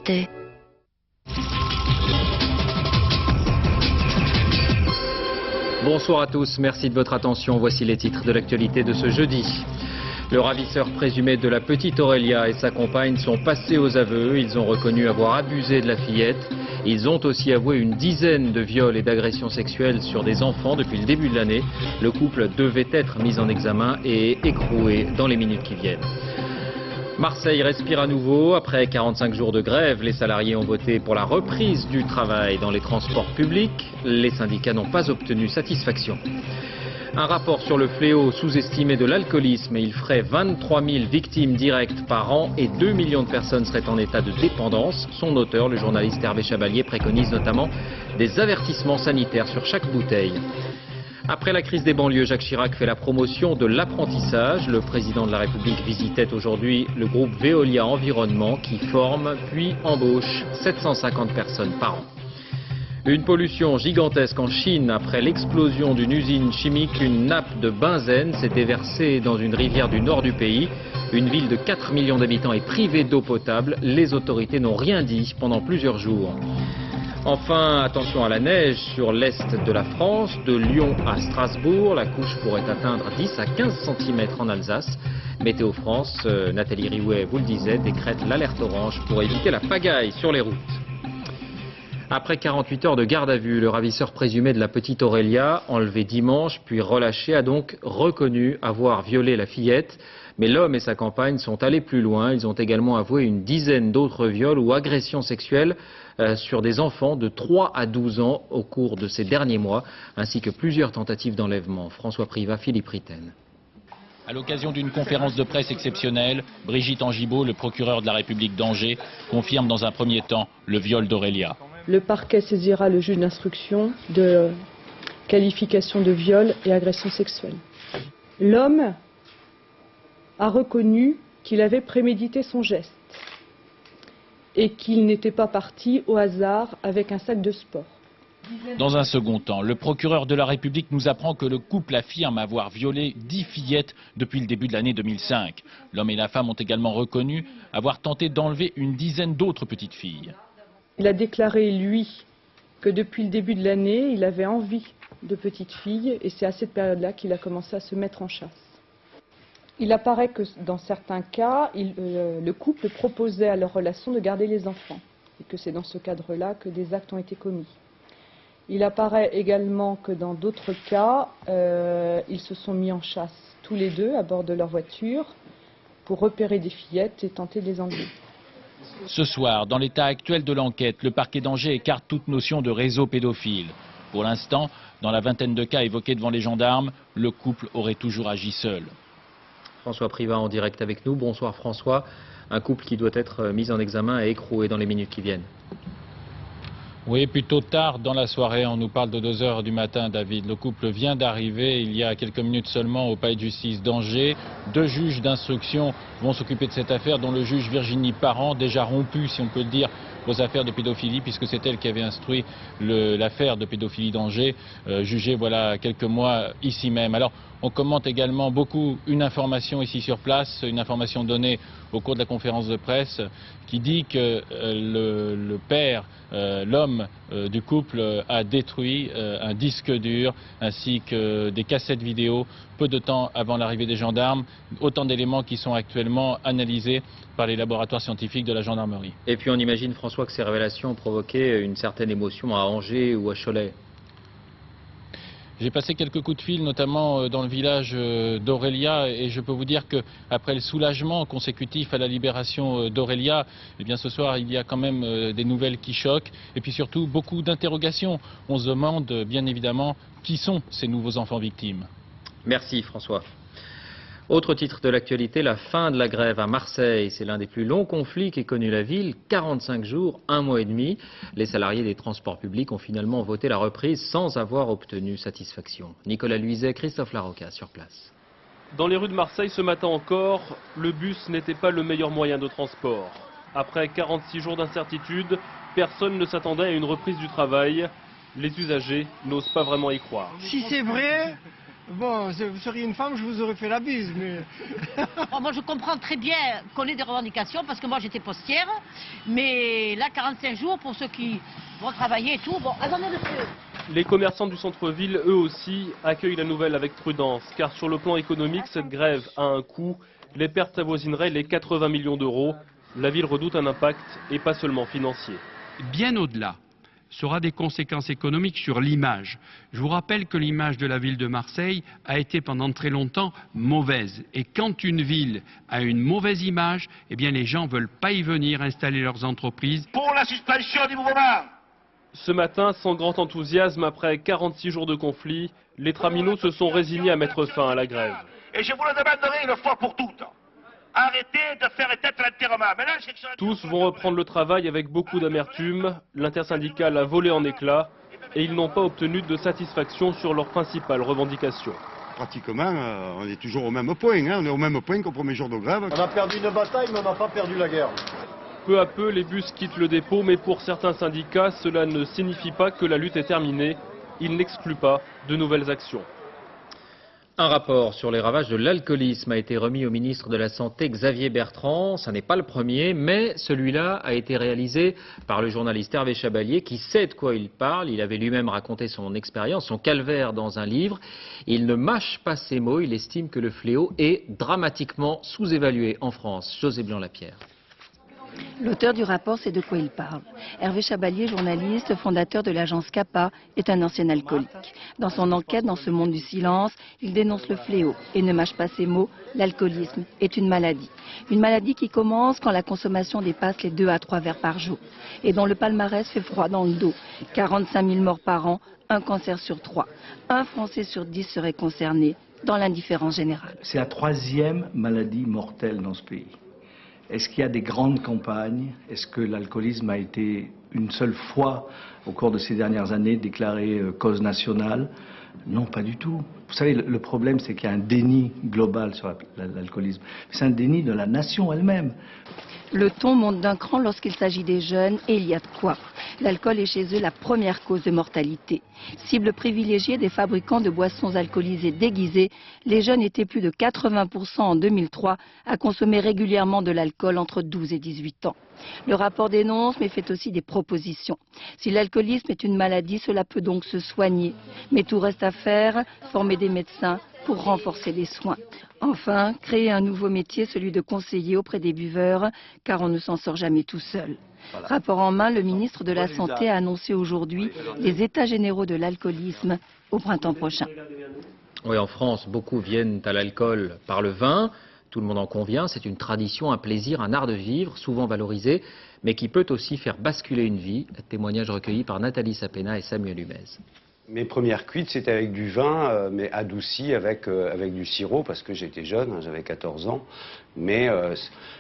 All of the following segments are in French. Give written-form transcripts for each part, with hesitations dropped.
l'actualité. Bonsoir à tous, merci de votre attention. Voici les titres de l'actualité de ce jeudi. Le ravisseur présumé de la petite Aurélia et sa compagne sont passés aux aveux. Ils ont reconnu avoir abusé de la fillette. Ils ont aussi avoué une dizaine de viols et d'agressions sexuelles sur des enfants depuis le début de l'année. Le couple devait être mis en examen et écroué dans les minutes qui viennent. Marseille respire à nouveau. Après 45 jours de grève, les salariés ont voté pour la reprise du travail dans les transports publics. Les syndicats n'ont pas obtenu satisfaction. Un rapport sur le fléau sous-estimé de l'alcoolisme. Il ferait 23 000 victimes directes par an et 2 millions de personnes seraient en état de dépendance. Son auteur, le journaliste Hervé Chabalier, préconise notamment des avertissements sanitaires sur chaque bouteille. Après la crise des banlieues, Jacques Chirac fait la promotion de l'apprentissage. Le président de la République visitait aujourd'hui le groupe Veolia Environnement qui forme puis embauche 750 personnes par an. Une pollution gigantesque en Chine. Après l'explosion d'une usine chimique, une nappe de benzène s'est déversée dans une rivière du nord du pays. Une ville de 4 millions d'habitants est privée d'eau potable. Les autorités n'ont rien dit pendant plusieurs jours. Enfin, attention à la neige sur l'est de la France, de Lyon à Strasbourg. La couche pourrait atteindre 10 à 15 cm en Alsace. Météo France, Nathalie Riouet vous le disait, décrète l'alerte orange pour éviter la pagaille sur les routes. Après 48 heures de garde à vue, le ravisseur présumé de la petite Aurélia, enlevé dimanche puis relâché, a donc reconnu avoir violé la fillette. Mais l'homme et sa compagne sont allés plus loin. Ils ont également avoué une dizaine d'autres viols ou agressions sexuelles sur des enfants de 3 à 12 ans au cours de ces derniers mois, ainsi que plusieurs tentatives d'enlèvement. François Privat, Philippe Ritten. À l'occasion d'une conférence de presse exceptionnelle, Brigitte Angibault, le procureur de la République d'Angers, confirme dans un premier temps le viol d'Aurélia. Le parquet saisira le juge d'instruction de qualification de viol et agression sexuelle. L'homme a reconnu qu'il avait prémédité son geste et qu'il n'était pas parti au hasard avec un sac de sport. Dans un second temps, le procureur de la République nous apprend que le couple affirme avoir violé 10 fillettes depuis le début de l'année 2005. L'homme et la femme ont également reconnu avoir tenté d'enlever une dizaine d'autres petites filles. Il a déclaré, lui, que depuis le début de l'année, il avait envie de petites filles et c'est à cette période-là qu'il a commencé à se mettre en chasse. Il apparaît que dans certains cas, le couple proposait à leur relation de garder les enfants et que c'est dans ce cadre-là que des actes ont été commis. Il apparaît également que dans d'autres cas, ils se sont mis en chasse tous les deux à bord de leur voiture pour repérer des fillettes et tenter de les enlever. Ce soir, dans l'état actuel de l'enquête, le parquet d'Angers écarte toute notion de réseau pédophile. Pour l'instant, dans la vingtaine de cas évoqués devant les gendarmes, le couple aurait toujours agi seul. François Privat en direct avec nous. Bonsoir François. Un couple qui doit être mis en examen et écroué dans les minutes qui viennent. Oui, plutôt tard dans la soirée, on nous parle de 2 heures du matin, David. Le couple vient d'arriver il y a quelques minutes seulement au palais de justice d'Angers. 2 juges d'instruction vont s'occuper de cette affaire, dont le juge Virginie Parent, déjà rompue, si on peut le dire, aux affaires de pédophilie, puisque c'est elle qui avait instruit l'affaire de pédophilie d'Angers, jugée voilà quelques mois ici même. Alors, on commente également beaucoup une information ici sur place, une information donnée au cours de la conférence de presse, qui dit que le père, l'homme du couple, a détruit un disque dur ainsi que des cassettes vidéo peu de temps avant l'arrivée des gendarmes. Autant d'éléments qui sont actuellement analysés par les laboratoires scientifiques de la gendarmerie. Et puis on imagine, François, que ces révélations ont provoqué une certaine émotion à Angers ou à Cholet. J'ai passé quelques coups de fil, notamment dans le village d'Aurélia, et je peux vous dire qu'après le soulagement consécutif à la libération d'Aurélia, eh bien ce soir il y a quand même des nouvelles qui choquent, et puis surtout beaucoup d'interrogations. On se demande bien évidemment qui sont ces nouveaux enfants victimes. Merci François. Autre titre de l'actualité, la fin de la grève à Marseille. C'est l'un des plus longs conflits qu'ait connu la ville. 45 jours, 1 mois et demi. Les salariés des transports publics ont finalement voté la reprise sans avoir obtenu satisfaction. Nicolas Luizet, Christophe Larocca sur place. Dans les rues de Marseille ce matin encore, le bus n'était pas le meilleur moyen de transport. Après 46 jours d'incertitude, personne ne s'attendait à une reprise du travail. Les usagers n'osent pas vraiment y croire. Si c'est vrai, Bon, vous seriez une femme, je vous aurais fait la bise, mais... Oh, moi, je comprends très bien qu'on ait des revendications, parce que moi, j'étais postière. Mais là, 45 jours, pour ceux qui vont travailler et tout, bon, attendez, monsieur. Les commerçants du centre-ville, eux aussi, accueillent la nouvelle avec prudence, car sur le plan économique, cette grève a un coût. Les pertes avoisineraient les 80 millions d'euros. La ville redoute un impact, et pas seulement financier. Bien au-delà, ça aura des conséquences économiques sur l'image. Je vous rappelle que l'image de la ville de Marseille a été pendant très longtemps mauvaise. Et quand une ville a une mauvaise image, eh bien les gens ne veulent pas y venir installer leurs entreprises. Pour la suspension du mouvement. Ce matin, sans grand enthousiasme, après 46 jours de conflit, les traminots se sont résignés à mettre fin à la grève. Et je vous le demanderai une fois pour toutes. Arrêtez de faire tête l'enterrement. Tous vont reprendre le travail avec beaucoup d'amertume. L'intersyndicale a volé en éclats et ils n'ont pas obtenu de satisfaction sur leurs principales revendications. Pratiquement, on est toujours au même point. On est au même point qu'au premier jour de grève. On a perdu une bataille, mais on n'a pas perdu la guerre. Peu à peu, les bus quittent le dépôt, mais pour certains syndicats, cela ne signifie pas que la lutte est terminée. Ils n'excluent pas de nouvelles actions. Un rapport sur les ravages de l'alcoolisme a été remis au ministre de la Santé Xavier Bertrand. Ce n'est pas le premier, mais celui-là a été réalisé par le journaliste Hervé Chabalier qui sait de quoi il parle. Il avait lui-même raconté son expérience, son calvaire dans un livre. Il ne mâche pas ses mots, il estime que le fléau est dramatiquement sous-évalué en France. José Blanc-Lapierre. L'auteur du rapport sait de quoi il parle. Hervé Chabalier, journaliste, fondateur de l'agence CAPA, est un ancien alcoolique. Dans son enquête, dans ce monde du silence, il dénonce le fléau et ne mâche pas ses mots. L'alcoolisme est une maladie. Une maladie qui commence quand la consommation dépasse les 2 à 3 verres par jour et dont le palmarès fait froid dans le dos. 45 000 morts par an, un cancer sur 3. Un Français sur 10 serait concerné dans l'indifférence générale. C'est la 3e maladie mortelle dans ce pays. Est-ce qu'il y a des grandes campagnes? Est-ce que l'alcoolisme a été une seule fois au cours de ces dernières années déclaré cause nationale? Non, pas du tout. Vous savez, le problème, c'est qu'il y a un déni global sur l'alcoolisme. C'est un déni de la nation elle-même. Le ton monte d'un cran lorsqu'il s'agit des jeunes et il y a de quoi. L'alcool est chez eux la première cause de mortalité. Cible privilégiée des fabricants de boissons alcoolisées déguisées, les jeunes étaient plus de 80% en 2003 à consommer régulièrement de l'alcool entre 12 et 18 ans. Le rapport dénonce mais fait aussi des propositions. Si l'alcoolisme est une maladie, cela peut donc se soigner. Mais tout reste à faire, former des médecins pour renforcer les soins. Enfin, créer un nouveau métier, celui de conseiller auprès des buveurs, car on ne s'en sort jamais tout seul. Voilà. Rapport en main, le ministre de la Santé a annoncé aujourd'hui les états généraux de l'alcoolisme au printemps prochain. Oui, en France, beaucoup viennent à l'alcool par le vin. Tout le monde en convient, c'est une tradition, un plaisir, un art de vivre, souvent valorisé, mais qui peut aussi faire basculer une vie. Témoignage recueilli par Nathalie Sapena et Samuel Humez. Mes premières cuites, c'était avec du vin, mais adouci avec du sirop, parce que j'étais jeune, j'avais 14 ans. Mais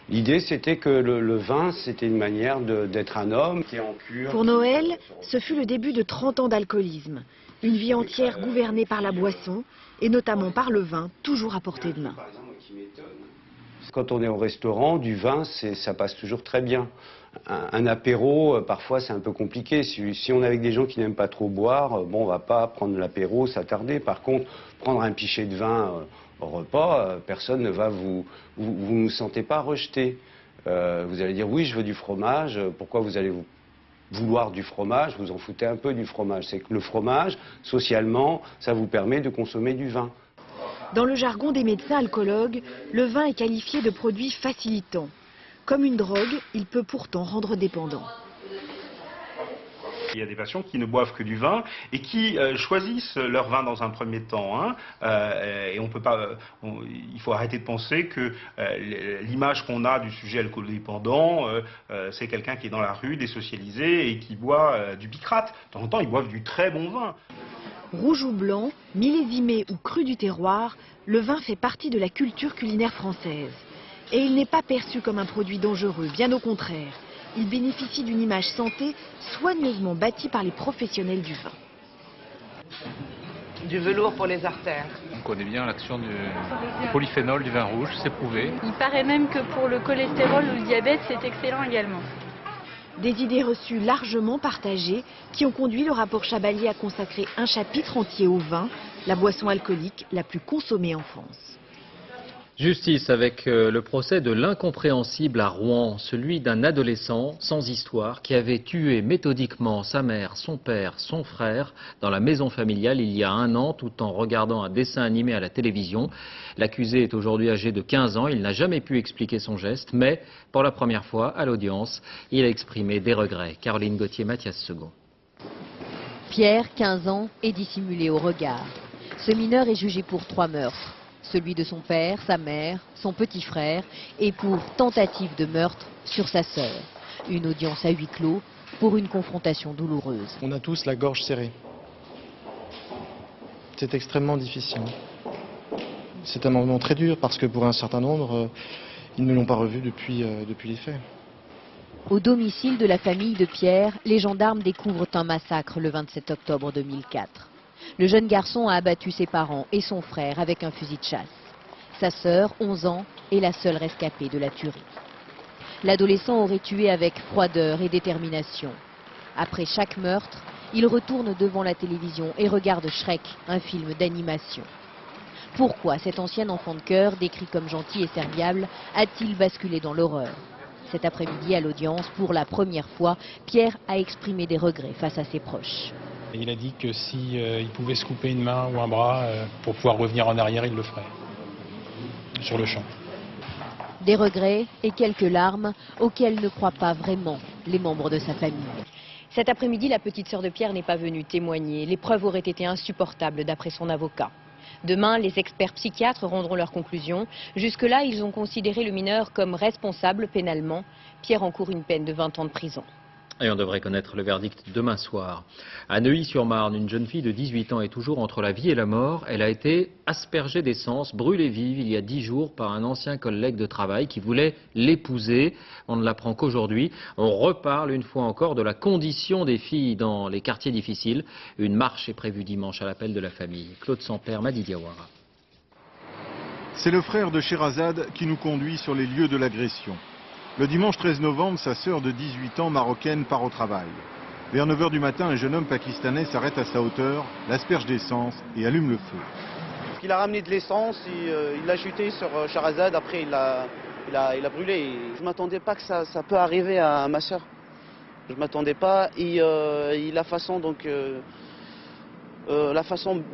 l'idée, c'était que le vin, c'était une manière d'être un homme qui est en cure. Pour Noël, ce fut le début de 30 ans d'alcoolisme. Une vie entière gouvernée par la boisson, et notamment par le vin, toujours à portée de main. Quand on est au restaurant, du vin, ça passe toujours très bien. Un apéro, parfois, c'est un peu compliqué. Si on est avec des gens qui n'aiment pas trop boire, bon, on va pas prendre l'apéro, s'attarder. Par contre, prendre un pichet de vin au repas, personne ne va vous ne sentez pas rejeté. Vous allez dire, oui, je veux du fromage. Pourquoi vous allez vouloir du fromage? Vous en foutez un peu du fromage. C'est que le fromage, socialement, ça vous permet de consommer du vin. Dans le jargon des médecins alcoologues, le vin est qualifié de produit facilitant. Comme une drogue, il peut pourtant rendre dépendant. Il y a des patients qui ne boivent que du vin et qui choisissent leur vin dans un premier temps. Et on peut pas, il faut arrêter de penser que l'image qu'on a du sujet alcoolodépendant, c'est quelqu'un qui est dans la rue, désocialisé et qui boit du bicrate. De temps en temps, ils boivent du très bon vin. Rouge ou blanc, millésimé ou cru du terroir, le vin fait partie de la culture culinaire française. Et il n'est pas perçu comme un produit dangereux, bien au contraire. Il bénéficie d'une image santé soigneusement bâtie par les professionnels du vin. Du velours pour les artères. On connaît bien l'action du polyphénol du vin rouge, c'est prouvé. Il paraît même que pour le cholestérol ou le diabète, c'est excellent également. Des idées reçues largement partagées qui ont conduit le rapport Chabalier à consacrer un chapitre entier au vin, la boisson alcoolique la plus consommée en France. Justice avec le procès de l'incompréhensible à Rouen, celui d'un adolescent sans histoire qui avait tué méthodiquement sa mère, son père, son frère dans la maison familiale il y a 1 an tout en regardant un dessin animé à la télévision. L'accusé est aujourd'hui âgé de 15 ans, il n'a jamais pu expliquer son geste, mais pour la première fois à l'audience, il a exprimé des regrets. Caroline Gauthier, Mathias Second. Pierre, 15 ans, est dissimulé au regard. Ce mineur est jugé pour 3 meurtres. Celui de son père, sa mère, son petit frère et pour tentative de meurtre sur sa sœur. Une audience à huis clos pour une confrontation douloureuse. On a tous la gorge serrée. C'est extrêmement difficile. C'est un moment très dur parce que pour un certain nombre, ils ne l'ont pas revu depuis les faits. Au domicile de la famille de Pierre, les gendarmes découvrent un massacre le 27 octobre 2004. Le jeune garçon a abattu ses parents et son frère avec un fusil de chasse. Sa sœur, 11 ans, est la seule rescapée de la tuerie. L'adolescent aurait tué avec froideur et détermination. Après chaque meurtre, il retourne devant la télévision et regarde Shrek, un film d'animation. Pourquoi cet ancien enfant de cœur, décrit comme gentil et serviable, a-t-il basculé dans l'horreur? Cet après-midi, à l'audience, pour la première fois, Pierre a exprimé des regrets face à ses proches. Il a dit que s'il pouvait se couper une main ou un bras pour pouvoir revenir en arrière, il le ferait, sur le champ. Des regrets et quelques larmes auxquelles ne croient pas vraiment les membres de sa famille. Cet après-midi, la petite sœur de Pierre n'est pas venue témoigner. Les preuves auraient été insupportables d'après son avocat. Demain, les experts psychiatres rendront leurs conclusions. Jusque-là, ils ont considéré le mineur comme responsable pénalement. Pierre encourt une peine de 20 ans de prison. Et on devrait connaître le verdict demain soir. À Neuilly-sur-Marne, une jeune fille de 18 ans est toujours entre la vie et la mort. Elle a été aspergée d'essence, brûlée vive il y a 10 jours par un ancien collègue de travail qui voulait l'épouser. On ne l'apprend qu'aujourd'hui. On reparle une fois encore de la condition des filles dans les quartiers difficiles. Une marche est prévue dimanche à l'appel de la famille. Claude Samper, Madi Diawara. C'est le frère de Sherazade qui nous conduit sur les lieux de l'agression. Le dimanche 13 novembre, sa sœur de 18 ans marocaine part au travail. Vers 9 h du matin, un jeune homme pakistanais s'arrête à sa hauteur, l'asperge d'essence et allume le feu. Il a ramené de l'essence, il l'a jeté sur Sherazade, après il l'a brûlé. Je ne m'attendais pas que ça peut arriver à ma sœur. Je ne m'attendais pas. Et la façon de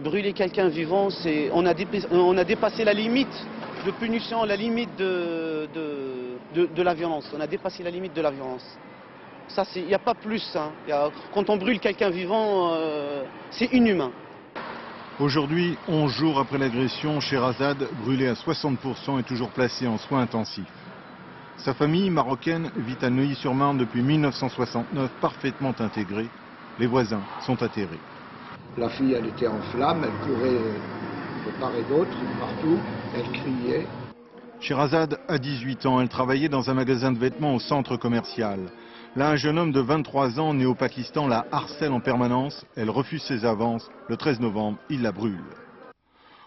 brûler quelqu'un vivant, on a dépassé la limite de punition, la limite de la violence. On a dépassé la limite de la violence. Ça, il n'y a pas plus. Hein. Quand on brûle quelqu'un vivant, c'est inhumain. Aujourd'hui, 11 jours après l'agression, Sherazade, brûlée à 60%, est toujours placée en soins intensifs. Sa famille marocaine vit à Neuilly-sur-Marne depuis 1969, parfaitement intégrée. Les voisins sont atterrés. La fille, elle était en flammes, elle courait de part et d'autre, partout, elle criait. Sherazade a 18 ans, elle travaillait dans un magasin de vêtements au centre commercial. Là, un jeune homme de 23 ans, né au Pakistan, la harcèle en permanence. Elle refuse ses avances. Le 13 novembre, il la brûle.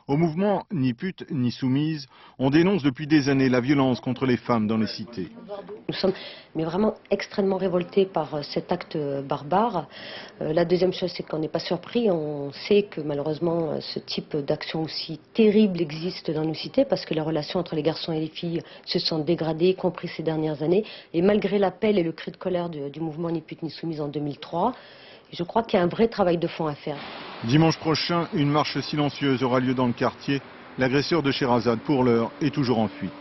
Au mouvement Ni pute ni soumise, on dénonce depuis des années la violence contre les femmes dans les cités. Nous sommes vraiment extrêmement révoltés par cet acte barbare. La deuxième chose, c'est qu'on n'est pas surpris. On sait que malheureusement, ce type d'action aussi terrible existe dans nos cités parce que les relations entre les garçons et les filles se sont dégradées, y compris ces dernières années. Et malgré l'appel et le cri de colère du mouvement Ni pute ni soumise en 2003, je crois qu'il y a un vrai travail de fond à faire. Dimanche prochain, une marche silencieuse aura lieu dans le quartier. L'agresseur de Sherazade, pour l'heure, est toujours en fuite.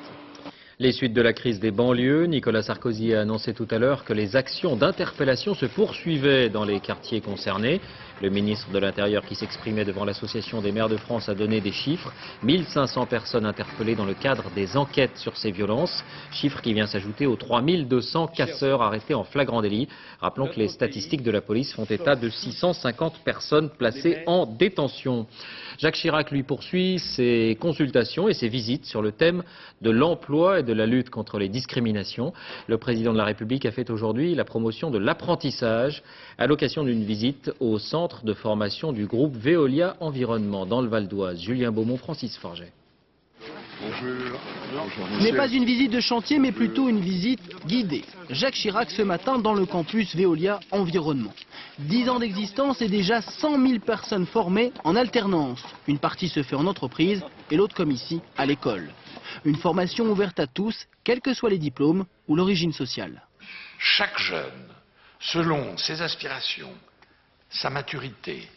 Les suites de la crise des banlieues, Nicolas Sarkozy a annoncé tout à l'heure que les actions d'interpellation se poursuivaient dans les quartiers concernés. Le ministre de l'Intérieur qui s'exprimait devant l'Association des maires de France a donné des chiffres. 1500 personnes interpellées dans le cadre des enquêtes sur ces violences. Chiffre qui vient s'ajouter aux 3200 casseurs arrêtés en flagrant délit. Rappelons que les statistiques de la police font état de 650 personnes placées en détention. Jacques Chirac lui poursuit ses consultations et ses visites sur le thème de l'emploi et de la lutte contre les discriminations. Le président de la République a fait aujourd'hui la promotion de l'apprentissage à l'occasion d'une visite au centre de formation du groupe Veolia Environnement dans le Val d'Oise. Julien Beaumont, Francis Forget. Bonjour. Ce n'est pas une visite de chantier, mais plutôt une visite guidée. Jacques Chirac ce matin dans le campus Veolia Environnement. 10 ans d'existence et déjà 100 000 personnes formées en alternance. Une partie se fait en entreprise et l'autre, comme ici, à l'école. Une formation ouverte à tous, quels que soient les diplômes ou l'origine sociale. Chaque jeune, selon ses aspirations, sa maturité,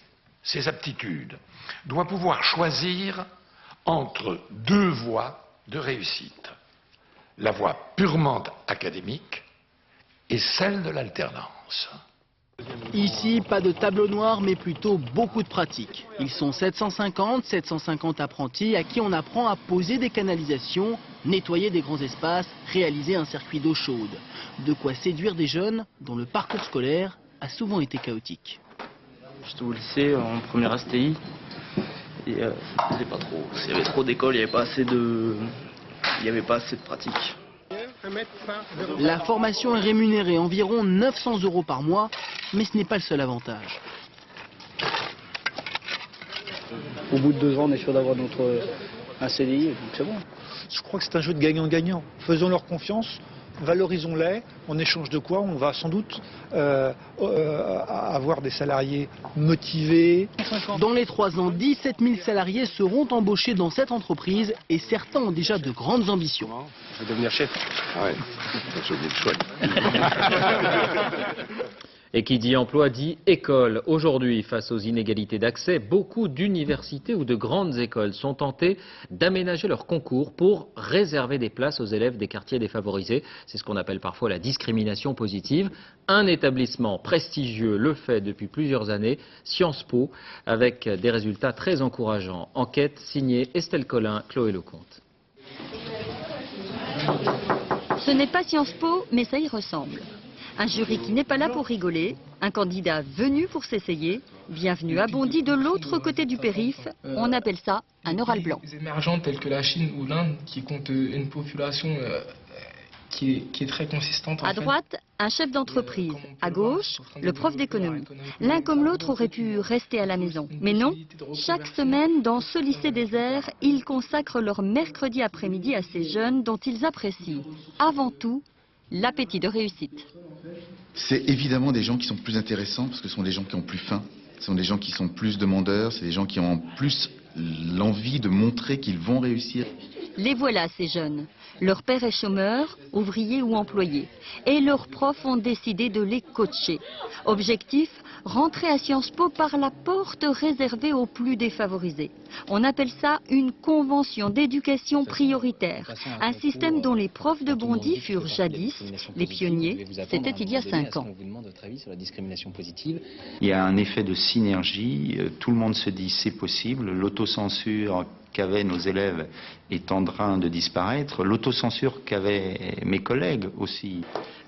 ses aptitudes, doit pouvoir choisir entre deux voies de réussite. La voie purement académique et celle de l'alternance. Ici, pas de tableau noir, mais plutôt beaucoup de pratiques. Ils sont 750 apprentis à qui on apprend à poser des canalisations, nettoyer des grands espaces, réaliser un circuit d'eau chaude. De quoi séduire des jeunes dont le parcours scolaire a souvent été chaotique. J'étais au lycée en première STI et c'était pas trop. Il y avait trop d'écoles, il n'y avait pas assez de pratiques. La formation est rémunérée environ 900 € par mois, mais ce n'est pas le seul avantage. Au bout de 2 ans, on est sûr d'avoir un CDI, donc c'est bon. Je crois que c'est un jeu de gagnant-gagnant. Faisons leur confiance, valorisons-les, en échange de quoi on va sans doute avoir des salariés motivés. Dans les 3 ans, 17 000 salariés seront embauchés dans cette entreprise et certains ont déjà de grandes ambitions. Je vais devenir chef. Ouais, c'est le chouette. Et qui dit emploi dit école. Aujourd'hui, face aux inégalités d'accès, beaucoup d'universités ou de grandes écoles sont tentées d'aménager leurs concours pour réserver des places aux élèves des quartiers défavorisés. C'est ce qu'on appelle parfois la discrimination positive. Un établissement prestigieux le fait depuis plusieurs années, Sciences Po, avec des résultats très encourageants. Enquête signée Estelle Collin, Chloé Lecomte. Ce n'est pas Sciences Po, mais ça y ressemble. Un jury qui n'est pas là pour rigoler, un candidat venu pour s'essayer, bienvenue à Bondy de l'autre côté du périph', on appelle ça un oral blanc. Les émergents tels que la Chine ou l'Inde qui comptent une population qui est très consistante. À droite, un chef d'entreprise. À gauche, le prof d'économie. L'un comme l'autre aurait pu rester à la maison. Mais non, chaque semaine, dans ce lycée désert, ils consacrent leur mercredi après-midi à ces jeunes dont ils apprécient, avant tout, l'appétit de réussite. C'est évidemment des gens qui sont plus intéressants parce que ce sont des gens qui ont plus faim, ce sont des gens qui sont plus demandeurs, c'est des gens qui ont plus l'envie de montrer qu'ils vont réussir. Les voilà ces jeunes. Leur père est chômeur, ouvrier ou employé. Et leurs profs ont décidé de les coacher. Objectif, rentrer à Sciences Po par la porte réservée aux plus défavorisés. On appelle ça une convention d'éducation prioritaire. Un système dont les profs de Bondy furent jadis les pionniers. C'était il y a 5 ans. Il y a un effet de synergie. Tout le monde se dit c'est possible. L'autocensure qu'avaient nos élèves est en train de disparaître, l'autocensure qu'avaient mes collègues aussi.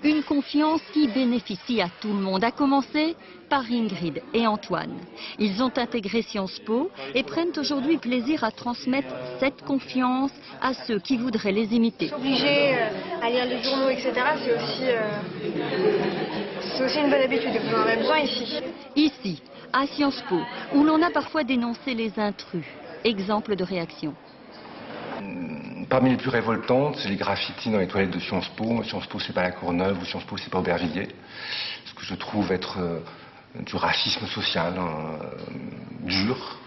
Une confiance qui bénéficie à tout le monde, à commencer par Ingrid et Antoine. Ils ont intégré Sciences Po et prennent aujourd'hui plaisir à transmettre cette confiance à ceux qui voudraient les imiter. Obligé à lire les journaux, etc., c'est aussi une bonne habitude, vous en avez besoin ici. Ici, à Sciences Po, où l'on a parfois dénoncé les intrus. Exemple de réaction. Parmi les plus révoltantes, c'est les graffitis dans les toilettes de Sciences Po. Sciences Po, c'est pas la Courneuve ou Sciences Po, c'est pas Aubervilliers. Ce que je trouve être du racisme social, dur.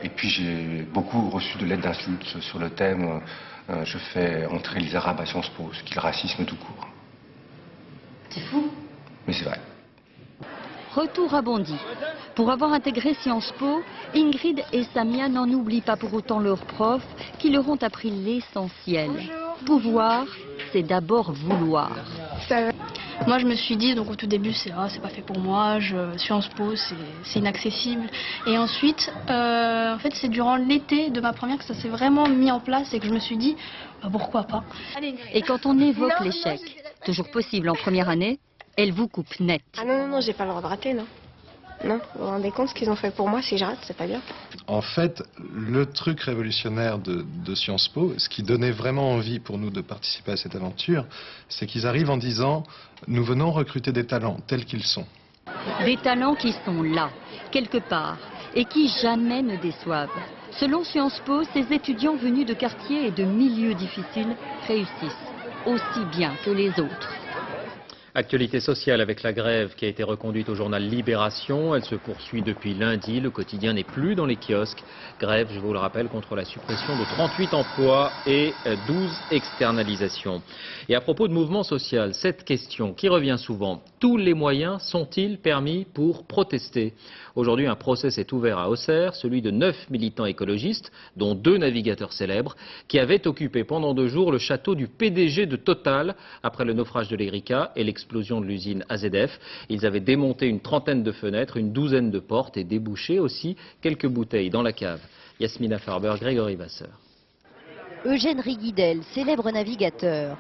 Et puis j'ai beaucoup reçu de lettres d'insultes sur le thème je fais entrer les Arabes à Sciences Po, ce qui est le racisme tout court. C'est fou. Mais c'est vrai. Retour à Bondy. Pour avoir intégré Sciences Po, Ingrid et Samia n'en oublient pas pour autant leurs profs qui leur ont appris l'essentiel. Pouvoir, c'est d'abord vouloir. Moi je me suis dit, donc au tout début c'est pas fait pour moi, Sciences Po c'est inaccessible. Et ensuite, en fait c'est durant l'été de ma première que ça s'est vraiment mis en place et que je me suis dit, pourquoi pas. Et quand on évoque l'échec, toujours possible en première année, elle vous coupe net. Ah non, j'ai pas le droit de rater, non. Non, vous vous rendez compte ce qu'ils ont fait pour moi, si je rate, c'est pas bien. En fait, le truc révolutionnaire de Sciences Po, ce qui donnait vraiment envie pour nous de participer à cette aventure, c'est qu'ils arrivent en disant « Nous venons recruter des talents tels qu'ils sont ». Des talents qui sont là, quelque part, et qui jamais ne déçoivent. Selon Sciences Po, ces étudiants venus de quartiers et de milieux difficiles réussissent aussi bien que les autres. Actualité sociale avec la grève qui a été reconduite au journal Libération. Elle se poursuit depuis lundi. Le quotidien n'est plus dans les kiosques. Grève, je vous le rappelle, contre la suppression de 38 emplois et 12 externalisations. Et à propos de mouvement social, cette question qui revient souvent, tous les moyens sont-ils permis pour protester? Aujourd'hui, un procès s'est ouvert à Auxerre, celui de 9 militants écologistes, dont 2 navigateurs célèbres, qui avaient occupé pendant 2 jours le château du PDG de Total après le naufrage de l'Erika et l'explosion de l'usine AZF. Ils avaient démonté une trentaine de fenêtres, une douzaine de portes et débouché aussi quelques bouteilles dans la cave. Yasmina Farber, Grégory Vasseur. Eugène Riguidel, célèbre navigateur.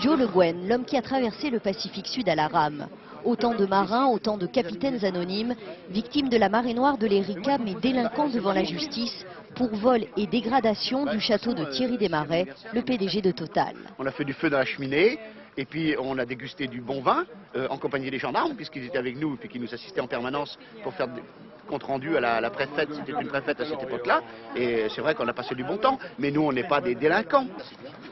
Joe Le Guen, l'homme qui a traversé le Pacifique Sud à la rame. Autant de marins, autant de capitaines anonymes, victimes de la marée noire de l'Erika, mais délinquants devant la justice pour vol et dégradation du château de Thierry Desmarais, le PDG de Total. On a fait du feu dans la cheminée, et puis on a dégusté du bon vin en compagnie des gendarmes, puisqu'ils étaient avec nous et puis qu'ils nous assistaient en permanence pour faire des comptes rendus à la préfète. C'était une préfète à cette époque-là, et c'est vrai qu'on a passé du bon temps, mais nous on n'est pas des délinquants.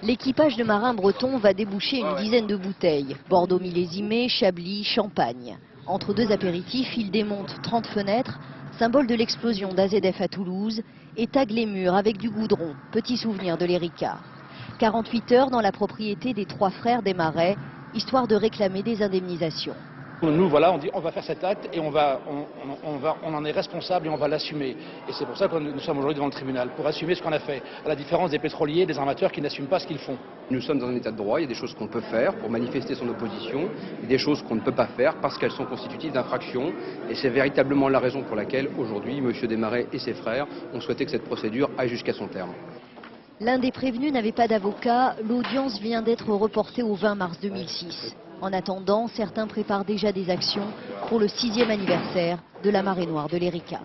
L'équipage de marins bretons va déboucher une dizaine de bouteilles. Bordeaux millésimé, Chablis, Champagne. Entre 2 apéritifs, ils démontent 30 fenêtres, symbole de l'explosion d'AZF à Toulouse, et taguent les murs avec du goudron, petit souvenir de l'Erika. 48 heures dans la propriété des 3 frères Desmarais, histoire de réclamer des indemnisations. Nous, voilà, on dit on va faire cet acte et on en est responsable et on va l'assumer. Et c'est pour ça que nous sommes aujourd'hui devant le tribunal, pour assumer ce qu'on a fait, à la différence des pétroliers et des armateurs qui n'assument pas ce qu'ils font. Nous sommes dans un état de droit, il y a des choses qu'on peut faire pour manifester son opposition, et des choses qu'on ne peut pas faire parce qu'elles sont constitutives d'infraction. Et c'est véritablement la raison pour laquelle, aujourd'hui, M. Desmarais et ses frères ont souhaité que cette procédure aille jusqu'à son terme. L'un des prévenus n'avait pas d'avocat, l'audience vient d'être reportée au 20 mars 2006. En attendant, certains préparent déjà des actions pour le 6e anniversaire de la marée noire de l'Erika.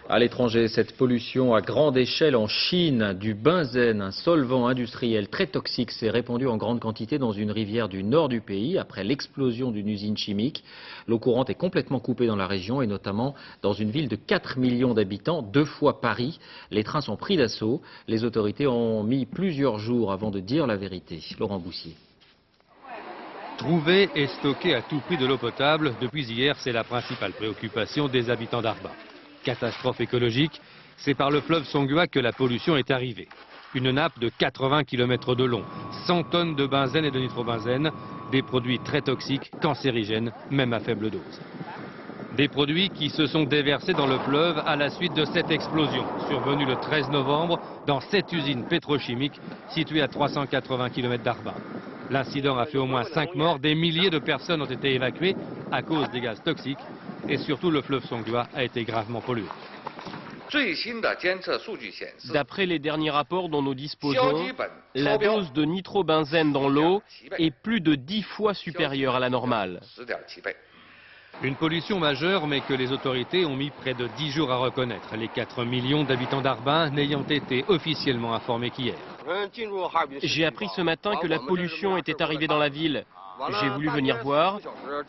À l'étranger, cette pollution à grande échelle en Chine, du benzène, un solvant industriel très toxique, s'est répandu en grande quantité dans une rivière du nord du pays après l'explosion d'une usine chimique. L'eau courante est complètement coupée dans la région et notamment dans une ville de 4 millions d'habitants, 2 fois Paris. Les trains sont pris d'assaut. Les autorités ont mis plusieurs jours avant de dire la vérité. Laurent Boussier. Trouver et stocker à tout prix de l'eau potable, depuis hier, c'est la principale préoccupation des habitants d'Arba. Catastrophe écologique, c'est par le fleuve Songhua que la pollution est arrivée. Une nappe de 80 km de long, 100 tonnes de benzène et de nitrobenzène, des produits très toxiques, cancérigènes, même à faible dose. Des produits qui se sont déversés dans le fleuve à la suite de cette explosion, survenue le 13 novembre dans cette usine pétrochimique située à 380 km d'Arba. L'incident a fait au moins 5 morts, des milliers de personnes ont été évacuées à cause des gaz toxiques et surtout le fleuve Songhua a été gravement pollué. D'après les derniers rapports dont nous disposons, la dose de nitrobenzène dans l'eau est plus de 10 fois supérieure à la normale. Une pollution majeure, mais que les autorités ont mis près de 10 jours à reconnaître, les 4 millions d'habitants d'Arba n'ayant été officiellement informés qu'hier. J'ai appris ce matin que la pollution était arrivée dans la ville. J'ai voulu venir voir,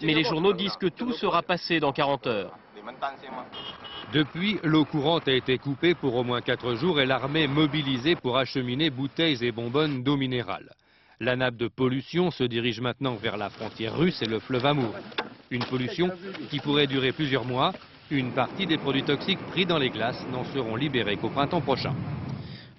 mais les journaux disent que tout sera passé dans 40 heures. Depuis, l'eau courante a été coupée pour au moins 4 jours et l'armée mobilisée pour acheminer bouteilles et bonbonnes d'eau minérale. La nappe de pollution se dirige maintenant vers la frontière russe et le fleuve Amour. Une pollution qui pourrait durer plusieurs mois. Une partie des produits toxiques pris dans les glaces n'en seront libérés qu'au printemps prochain.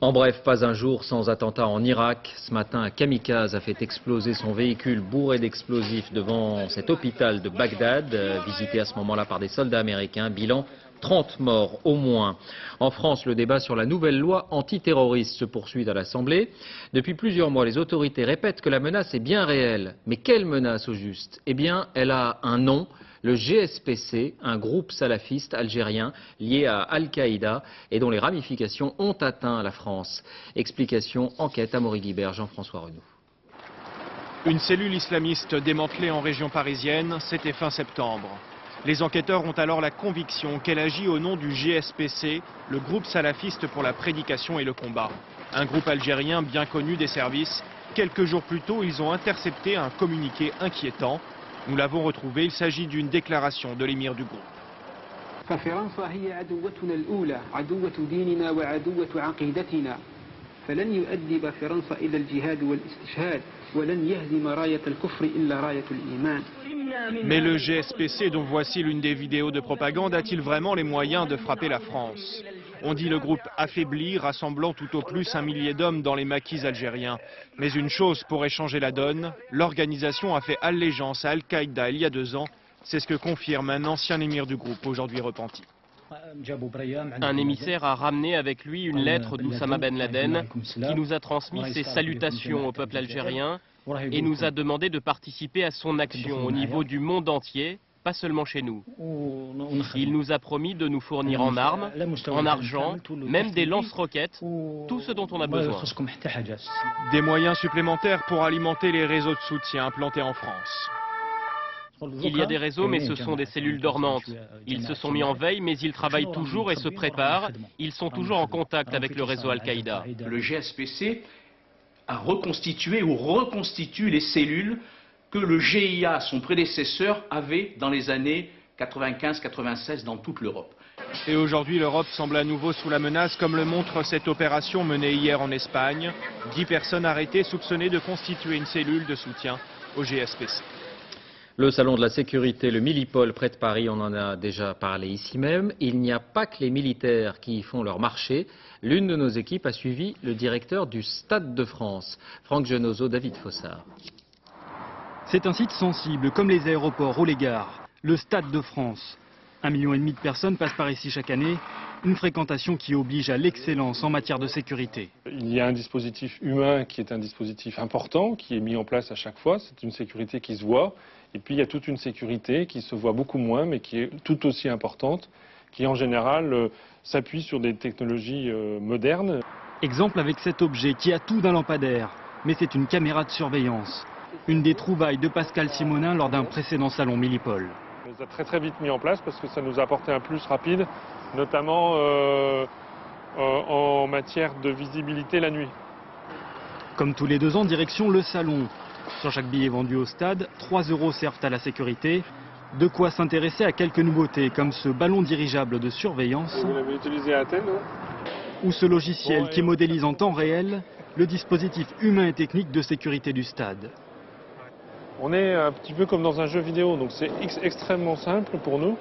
En bref, pas un jour sans attentat en Irak. Ce matin, un kamikaze a fait exploser son véhicule bourré d'explosifs devant cet hôpital de Bagdad, visité à ce moment-là par des soldats américains. Bilan, 30 morts au moins. En France, le débat sur la nouvelle loi antiterroriste se poursuit à l'Assemblée. Depuis plusieurs mois, les autorités répètent que la menace est bien réelle. Mais quelle menace au juste? Eh bien, elle a un nom. Le GSPC, un groupe salafiste algérien lié à Al-Qaïda et dont les ramifications ont atteint la France. Explication, enquête, Amaury Guibert, Jean-François Renaud. Une cellule islamiste démantelée en région parisienne, c'était fin septembre. Les enquêteurs ont alors la conviction qu'elle agit au nom du GSPC, le groupe salafiste pour la prédication et le combat. Un groupe algérien bien connu des services. Quelques jours plus tôt, ils ont intercepté un communiqué inquiétant. Nous l'avons retrouvé, il s'agit d'une déclaration de l'émir du groupe. فلن يؤدب فرنسا إلى الجهاد والاستشهاد ولن يهزم راية الكفر إلا راية الإيمان. Mais le GSPC, dont voici l'une des vidéos de propagande, a-t-il vraiment les moyens de frapper la France? On dit le groupe affaibli, rassemblant tout au plus 1 millier d'hommes dans les maquis algériens. Mais une chose pourrait changer la donne, l'organisation a fait allégeance à Al-Qaïda il y a 2 ans. C'est ce que confirme un ancien émir du groupe, aujourd'hui repenti. Un émissaire a ramené avec lui une lettre d'Oussama Ben Laden qui nous a transmis ses salutations au peuple algérien et nous a demandé de participer à son action au niveau du monde entier, pas seulement chez nous. Il nous a promis de nous fournir en armes, en argent, même des lance-roquettes, tout ce dont on a besoin. Des moyens supplémentaires pour alimenter les réseaux de soutien implantés en France. Il y a des réseaux, mais ce sont des cellules dormantes. Ils se sont mis en veille, mais ils travaillent toujours et se préparent. Ils sont toujours en contact avec le réseau Al-Qaïda. Le GSPC a reconstitué ou reconstitue les cellules que le GIA, son prédécesseur, avait dans les années 95-96 dans toute l'Europe. Et aujourd'hui, l'Europe semble à nouveau sous la menace, comme le montre cette opération menée hier en Espagne. 10 personnes arrêtées soupçonnées de constituer une cellule de soutien au GSPC. Le salon de la sécurité, le Milipol près de Paris, on en a déjà parlé ici même. Il n'y a pas que les militaires qui y font leur marché. L'une de nos équipes a suivi le directeur du Stade de France, Franck Genozo, David Fossard. C'est un site sensible, comme les aéroports ou les gares. Le Stade de France. 1,5 million de personnes passent par ici chaque année. Une fréquentation qui oblige à l'excellence en matière de sécurité. Il y a un dispositif humain qui est un dispositif important, qui est mis en place à chaque fois. C'est une sécurité qui se voit. Et puis il y a toute une sécurité qui se voit beaucoup moins, mais qui est tout aussi importante, qui en général s'appuie sur des technologies modernes. Exemple avec cet objet qui a tout d'un lampadaire, mais c'est une caméra de surveillance. Une des trouvailles de Pascal Simonin lors d'un précédent salon Milipol. On les a très vite mis en place parce que ça nous a apporté un plus rapide, notamment en matière de visibilité la nuit. Comme tous les 2 ans, direction le salon. Sur chaque billet vendu au stade, 3 € servent à la sécurité. De quoi s'intéresser à quelques nouveautés, comme ce ballon dirigeable de surveillance. Vous l'avez utilisé à Athènes, non ? Ou ce logiciel qui modélise en temps réel le dispositif humain et technique de sécurité du stade. On est un petit peu comme dans un jeu vidéo, donc c'est extrêmement simple pour nous,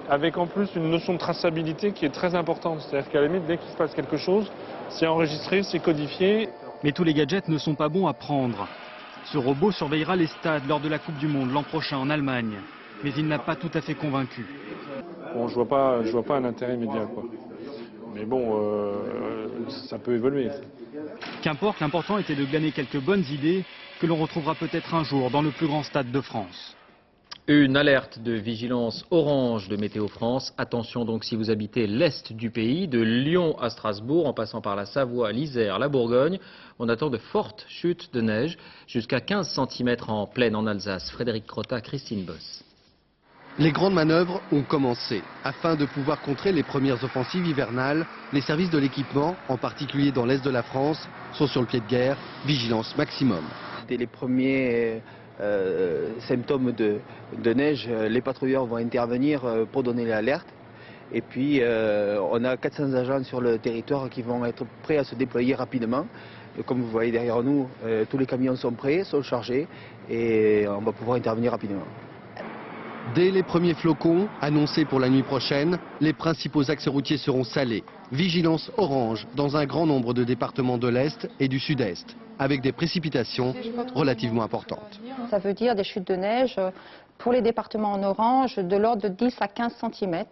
avec en plus une notion de traçabilité qui est très importante. C'est-à-dire qu'à la limite, dès qu'il se passe quelque chose, c'est enregistré, c'est codifié. Mais tous les gadgets ne sont pas bons à prendre. Ce robot surveillera les stades lors de la Coupe du Monde l'an prochain en Allemagne. Mais il n'a pas tout à fait convaincu. Bon, je vois pas un intérêt immédiat, quoi. Mais bon, ça peut évoluer. Qu'importe, l'important était de glaner quelques bonnes idées que l'on retrouvera peut-être un jour dans le plus grand stade de France. Une alerte de vigilance orange de Météo France. Attention donc si vous habitez l'est du pays, de Lyon à Strasbourg, en passant par la Savoie, l'Isère, la Bourgogne. On attend de fortes chutes de neige, jusqu'à 15 cm en plaine en Alsace. Frédéric Crotta, Christine Boss. Les grandes manœuvres ont commencé. Afin de pouvoir contrer les premières offensives hivernales, les services de l'équipement, en particulier dans l'est de la France, sont sur le pied de guerre. Vigilance maximum. Dès les premiers symptômes de neige, les patrouilleurs vont intervenir pour donner l'alerte. Et puis on a 400 agents sur le territoire qui vont être prêts à se déployer rapidement. Et comme vous voyez derrière nous, tous les camions sont prêts, sont chargés et on va pouvoir intervenir rapidement. Dès les premiers flocons, annoncés pour la nuit prochaine, les principaux axes routiers seront salés. Vigilance orange dans un grand nombre de départements de l'Est et du Sud-Est, avec des précipitations relativement importantes. Ça veut dire des chutes de neige pour les départements en orange de l'ordre de 10 à 15 cm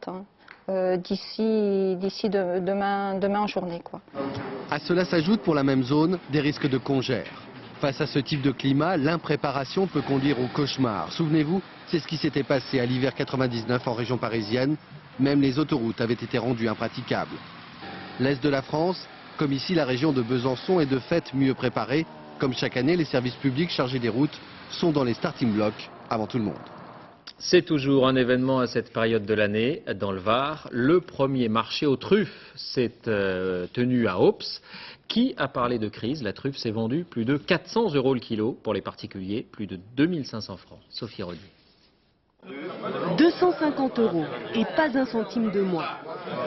d'ici demain en journée, quoi. À cela s'ajoute pour la même zone des risques de congères. Face à ce type de climat, l'impréparation peut conduire au cauchemar. Souvenez-vous, c'est ce qui s'était passé à l'hiver 99 en région parisienne. Même les autoroutes avaient été rendues impraticables. L'Est de la France, comme ici la région de Besançon, est de fait mieux préparée. Comme chaque année, les services publics chargés des routes sont dans les starting blocks avant tout le monde. C'est toujours un événement à cette période de l'année, dans le Var. Le premier marché aux truffes s'est tenu à Ops. Qui a parlé de crise? La truffe s'est vendue plus de 400 € le kilo pour les particuliers, plus de 2500 francs. Sophie Rodier. 250 € et pas un centime de moins.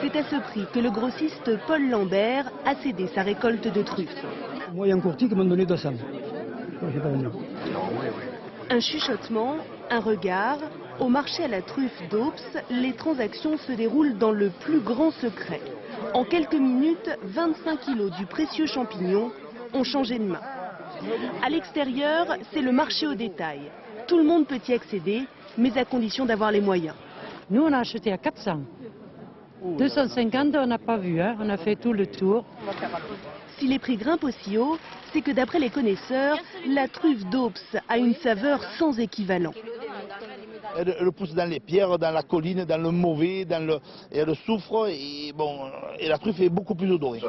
C'est à ce prix que le grossiste Paul Lambert a cédé sa récolte de truffes. Moi, il y a un courtier qui m'a donné 200. Un chuchotement, un regard. Au marché à la truffe d'Aubs, les transactions se déroulent dans le plus grand secret. En quelques minutes, 25 kilos du précieux champignon ont changé de main. À l'extérieur, c'est le marché au détail. Tout le monde peut y accéder, mais à condition d'avoir les moyens. Nous, on a acheté à 400. 250, on n'a pas vu, hein. On a fait tout le tour. Si les prix grimpent aussi haut, c'est que d'après les connaisseurs, la truffe d'Aubs a une saveur sans équivalent. Elle pousse dans les pierres, dans la colline, dans le mauvais, et le soufre, et la truffe est beaucoup plus odorée.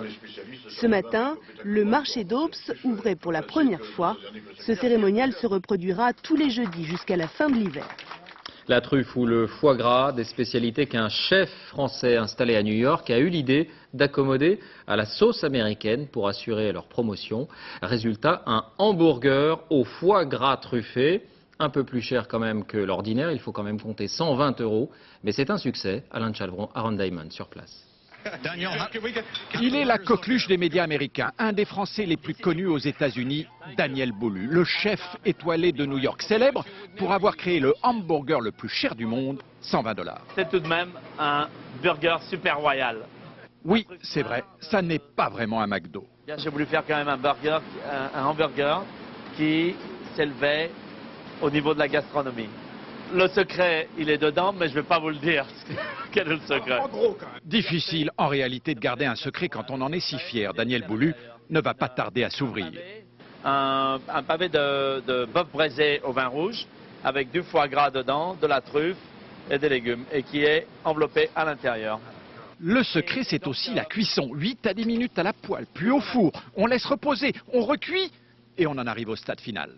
Ce matin, le marché d'Aubs ouvrait pour la première fois. Ce cérémonial se reproduira tous les jeudis jusqu'à la fin de l'hiver. La truffe ou le foie gras, des spécialités qu'un chef français installé à New York a eu l'idée d'accommoder à la sauce américaine pour assurer leur promotion. Résultat, un hamburger au foie gras truffé. Un peu plus cher quand même que l'ordinaire, il faut quand même compter 120 €, mais c'est un succès. Alain Chalvron, Aaron Diamond sur place. Il est la coqueluche des médias américains, un des Français les plus connus aux États-Unis, Daniel Boulud, le chef étoilé de New York, célèbre pour avoir créé le hamburger le plus cher du monde, 120 $. C'est tout de même un burger super royal. Oui, c'est vrai, ça n'est pas vraiment un McDo. J'ai voulu faire quand même un hamburger qui s'élevait au niveau de la gastronomie. Le secret, il est dedans, mais je ne vais pas vous le dire. Quel est le secret? Difficile en réalité de garder un secret quand on en est si fier. Daniel Boulud ne va pas tarder à s'ouvrir. Un pavé de bœuf braisé au vin rouge, avec du foie gras dedans, de la truffe et des légumes, et qui est enveloppé à l'intérieur. Le secret, c'est aussi la cuisson. 8 à 10 minutes à la poêle, puis au four. On laisse reposer, on recuit, et on en arrive au stade final.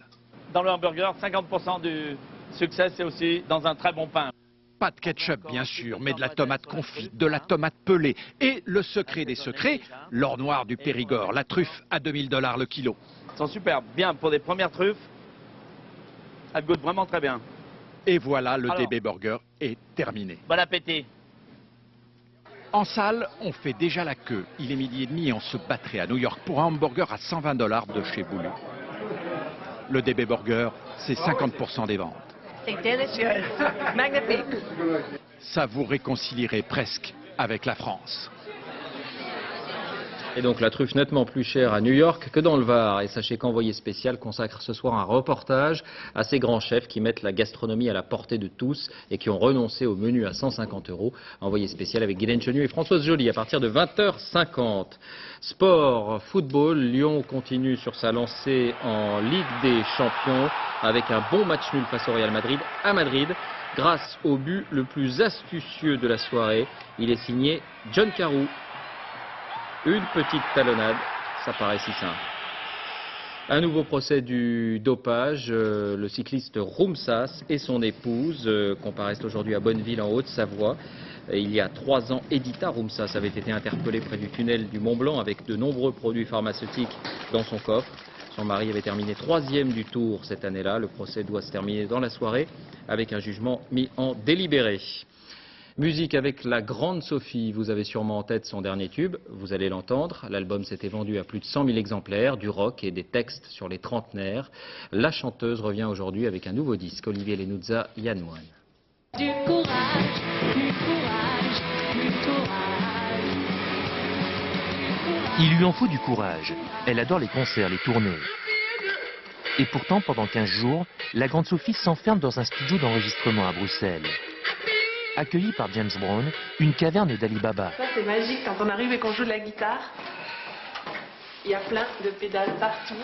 Dans le hamburger, 50% du succès, c'est aussi dans un très bon pain. Pas de ketchup, bien sûr, mais de la tomate confite, de la tomate pelée. Et le secret des secrets, l'or noir du Périgord, la truffe à 2000 $ le kilo. Ils sont super bien pour des premières truffes. Elles goûtent vraiment très bien. Et voilà, le DB Burger est terminé. Bon appétit. En salle, on fait déjà la queue. Il est 12h30 et on se battrait à New York pour un hamburger à 120 $ de chez Boulud. Le DB Burger, c'est 50% des ventes. C'est délicieux, magnifique. Ça vous réconcilierait presque avec la France. Et donc la truffe nettement plus chère à New York que dans le Var. Et sachez qu'Envoyé spécial consacre ce soir un reportage à ces grands chefs qui mettent la gastronomie à la portée de tous et qui ont renoncé au menu à 150 €. Envoyé spécial avec Guylaine Chenu et Françoise Joly à partir de 20h50. Sport, football, Lyon continue sur sa lancée en Ligue des Champions avec un bon match nul face au Real Madrid à Madrid. Grâce au but le plus astucieux de la soirée, il est signé John Carew. Une petite talonnade, ça paraît si simple. Un nouveau procès du dopage. Le cycliste Roumsas et son épouse comparaissent aujourd'hui à Bonneville en Haute-Savoie. Il y a 3 ans, Edita Roumsas avait été interpellée près du tunnel du Mont-Blanc avec de nombreux produits pharmaceutiques dans son coffre. Son mari avait terminé 3e du Tour cette année-là. Le procès doit se terminer dans la soirée avec un jugement mis en délibéré. Musique avec la grande Sophie, vous avez sûrement en tête son dernier tube, vous allez l'entendre. L'album s'était vendu à plus de 100 000 exemplaires, du rock et des textes sur les trentenaires. La chanteuse revient aujourd'hui avec un nouveau disque, Olivier Lenuzza, Yann Moine. Du courage, du courage, du courage. Il lui en faut du courage. Elle adore les concerts, les tournées. Et pourtant, pendant 15 jours, la grande Sophie s'enferme dans un studio d'enregistrement à Bruxelles. Accueillie par James Brown, une caverne d'Ali Baba. Ça c'est magique, quand on arrive et qu'on joue de la guitare, il y a plein de pédales partout.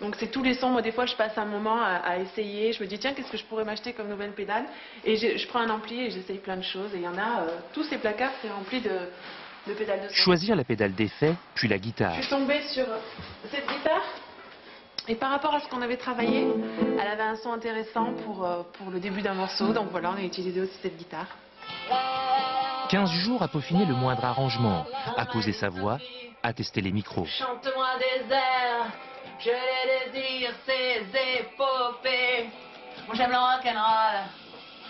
Donc c'est tous les sons, moi des fois je passe un moment à essayer, je me dis tiens qu'est-ce que je pourrais m'acheter comme nouvelle pédale, et je prends un ampli et j'essaye plein de choses, et il y en a, tous ces placards c'est rempli de pédales de son. Choisir la pédale d'effet, puis la guitare. Je suis tombée sur cette guitare. Et par rapport à ce qu'on avait travaillé, elle avait un son intéressant pour le début d'un morceau. Donc voilà, on a utilisé aussi cette guitare. 15 jours à peaufiner le moindre arrangement, à poser sa voix, à tester les micros. Chante-moi des airs, je les désire, ces épopées. Moi j'aime le rock'n'roll,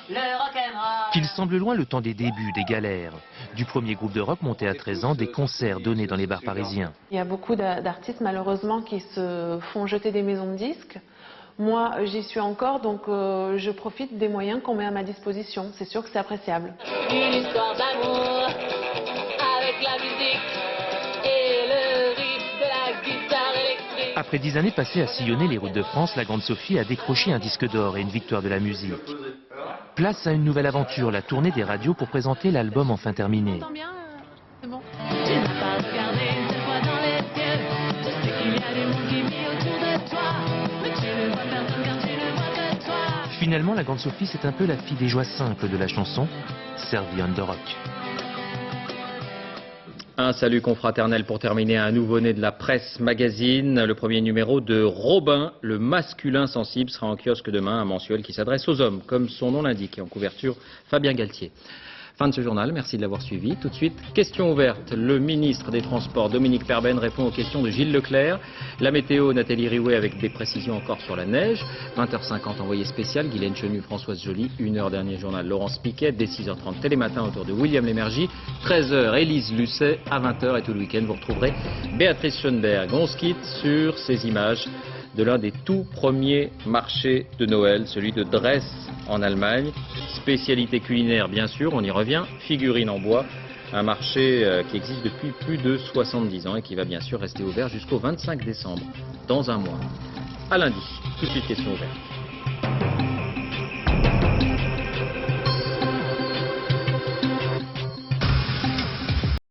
le rock'n'roll. Qu'ils Il semble loin le temps des débuts, des galères. Du premier groupe de rock monté à 13 ans, des concerts donnés dans les bars parisiens. Il y a beaucoup d'artistes malheureusement qui se font jeter des maisons de disques. Moi, j'y suis encore, donc je profite des moyens qu'on met à ma disposition. C'est sûr que c'est appréciable. Une histoire d'amour avec la musique et le rythme de la guitare électrique. Après 10 années passées à sillonner les routes de France, la Grande Sophie a décroché un disque d'or et une victoire de la musique. Place à une nouvelle aventure, la tournée des radios pour présenter l'album enfin terminé. C'est bon. Tu n'as pas regardé cette fois dans les yeux. Je sais qu'il y a du monde qui vit autour de toi, mais tu ne vois personne car tu ne vois que toi. Finalement, la Grande Sophie, c'est un peu la fille des joies simples de la chanson, servie on the rock. Un salut confraternel pour terminer un nouveau-né de la presse magazine. Le premier numéro de Robin, le masculin sensible, sera en kiosque demain, un mensuel qui s'adresse aux hommes, comme son nom l'indique. Et en couverture, Fabien Galtier. Fin de ce journal, merci de l'avoir suivi. Tout de suite, question ouverte. Le ministre des Transports, Dominique Perben, répond aux questions de Gilles Leclerc. La météo, Nathalie Riouet, avec des précisions encore sur la neige. 20h50, envoyé spécial, Guylaine Chenu, Françoise Joly. 1h, dernier journal, Laurence Piquet. Dès 6h30, Télématin, autour de William Lémergie. 13h, Élise Lucet. À 20h et tout le week-end, vous retrouverez Béatrice Schoenberg. On se quitte sur ces images de l'un des tout premiers marchés de Noël, celui de Dresde en Allemagne. Spécialité culinaire bien sûr, on y revient, figurines en bois, un marché qui existe depuis plus de 70 ans et qui va bien sûr rester ouvert jusqu'au 25 décembre, dans un mois. À lundi, tout de suite question ouverte.